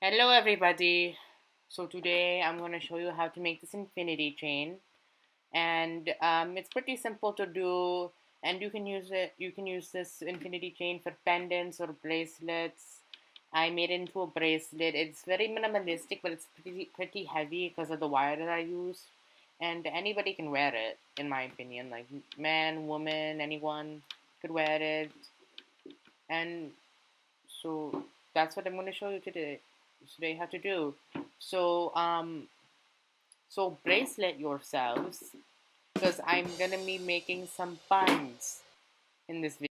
Hello everybody. So today I'm going to show you how to make this infinity chain, and it's pretty simple to do, and you can use this infinity chain for pendants or bracelets. I made it into a bracelet. It's very minimalistic, but it's pretty heavy because of the wire that I use, and anybody can wear it in my opinion, like man, woman, anyone could wear it. And so that's what I'm going to show you today how to do. So so bracelet yourselves because I'm gonna be making some buns in this video.